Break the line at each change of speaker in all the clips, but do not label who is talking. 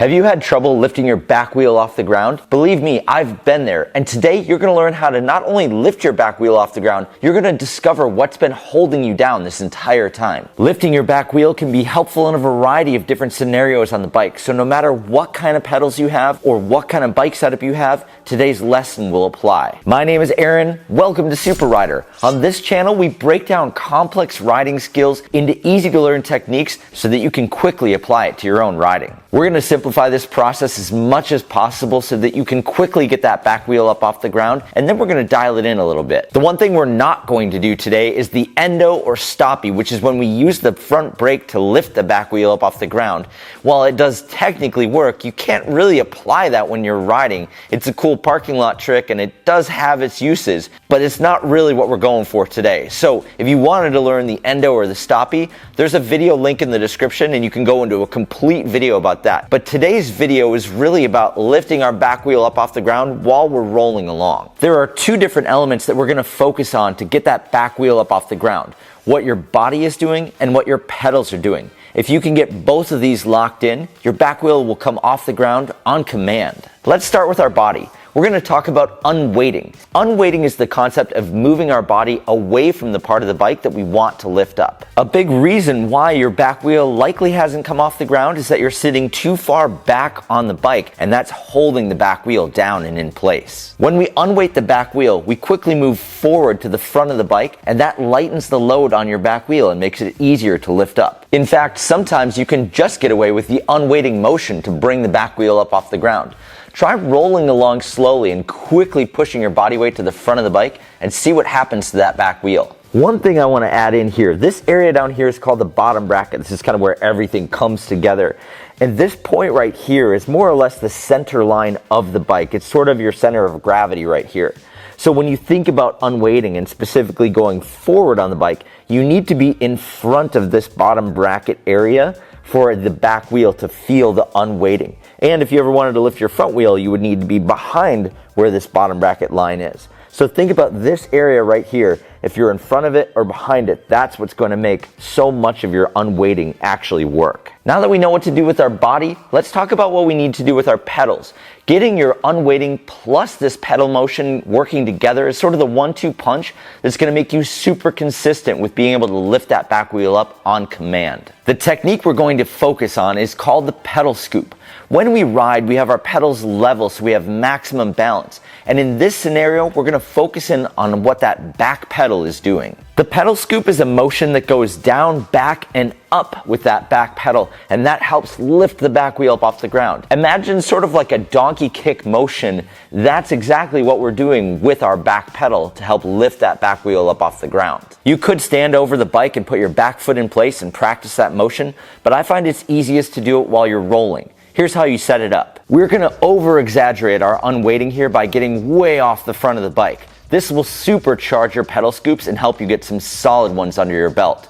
Have you had trouble lifting your back wheel off the ground? Believe me, I've been there. And today you're going to learn how to not only lift your back wheel off the ground, you're going to discover what's been holding you down this entire time. Lifting your back wheel can be helpful in a variety of different scenarios on the bike. So no matter what kind of pedals you have or what kind of bike setup you have, today's lesson will apply. My name is Aaron. Welcome to Super Rider. On this channel, we break down complex riding skills into easy to learn techniques so that you can quickly apply it to your own riding. We're going to simplify this process as much as possible so that you can quickly get that back wheel up off the ground, and then we're going to dial it in a little bit. The one thing we're not going to do today is the endo or stoppie, which is when we use the front brake to lift the back wheel up off the ground. While it does technically work, you can't really apply that when you're riding. It's a cool parking lot trick and it does have its uses, but it's not really what we're going for today. So if you wanted to learn the endo or the stoppie, there's a video link in the description and you can go into a complete video about that. But today's video is really about lifting our back wheel up off the ground while we're rolling along. There are two different elements that we're going to focus on to get that back wheel up off the ground: what your body is doing and what your pedals are doing. If you can get both of these locked in, your back wheel will come off the ground on command. Let's start with our body. We're going to talk about unweighting. Unweighting is the concept of moving our body away from the part of the bike that we want to lift up. A big reason why your back wheel likely hasn't come off the ground is that you're sitting too far back on the bike, and that's holding the back wheel down and in place. When we unweight the back wheel, we quickly move forward to the front of the bike, and that lightens the load on your back wheel and makes it easier to lift up. In fact, sometimes you can just get away with the unweighting motion to bring the back wheel up off the ground. Try rolling along slowly and quickly pushing your body weight to the front of the bike and see what happens to that back wheel. One thing I want to add in here, this area down here is called the bottom bracket. This is kind of where everything comes together. And this point right here is more or less the center line of the bike. It's sort of your center of gravity right here. So when you think about unweighting and specifically going forward on the bike, you need to be in front of this bottom bracket area for the back wheel to feel the unweighting. And if you ever wanted to lift your front wheel, you would need to be behind where this bottom bracket line is. So think about this area right here. If you're in front of it or behind it, that's what's going to make so much of your unweighting actually work. Now that we know what to do with our body, let's talk about what we need to do with our pedals. Getting your unweighting plus this pedal motion working together is sort of the 1-2 punch that's going to make you super consistent with being able to lift that back wheel up on command. The technique we're going to focus on is called the pedal scoop. When we ride, we have our pedals level so we have maximum balance. And in this scenario, we're going to focus in on what that back pedal is doing. The pedal scoop is a motion that goes down, back, and up with that back pedal, and that helps lift the back wheel up off the ground. Imagine sort of like a donkey kick motion. That's exactly what we're doing with our back pedal to help lift that back wheel up off the ground. You could stand over the bike and put your back foot in place and practice that motion, but I find it's easiest to do it while you're rolling. Here's how you set it up. We're going to over-exaggerate our unweighting here by getting way off the front of the bike. This will supercharge your pedal scoops and help you get some solid ones under your belt.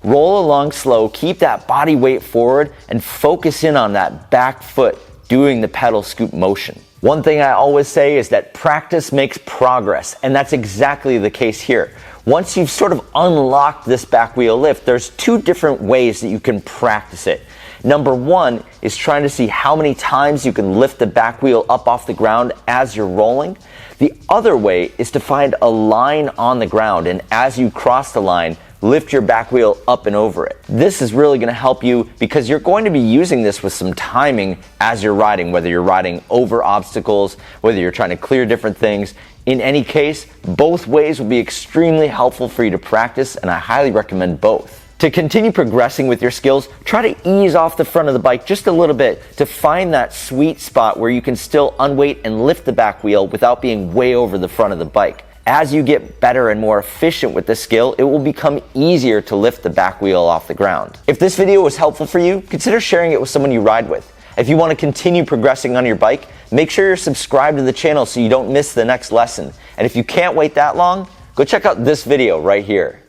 Roll along slow, keep that body weight forward, and focus in on that back foot doing the pedal scoop motion. One thing I always say is that practice makes progress, and that's exactly the case here. Once you've sort of unlocked this back wheel lift, there's two different ways that you can practice it. Number one is trying to see how many times you can lift the back wheel up off the ground as you're rolling. The other way is to find a line on the ground, and as you cross the line, lift your back wheel up and over it. This is really going to help you because you're going to be using this with some timing as you're riding, whether you're riding over obstacles, whether you're trying to clear different things. In any case, both ways will be extremely helpful for you to practice, and I highly recommend both. To continue progressing with your skills, try to ease off the front of the bike just a little bit to find that sweet spot where you can still unweight and lift the back wheel without being way over the front of the bike. As you get better and more efficient with this skill, it will become easier to lift the back wheel off the ground. If this video was helpful for you, consider sharing it with someone you ride with. If you want to continue progressing on your bike, make sure you're subscribed to the channel so you don't miss the next lesson. And if you can't wait that long, go check out this video right here.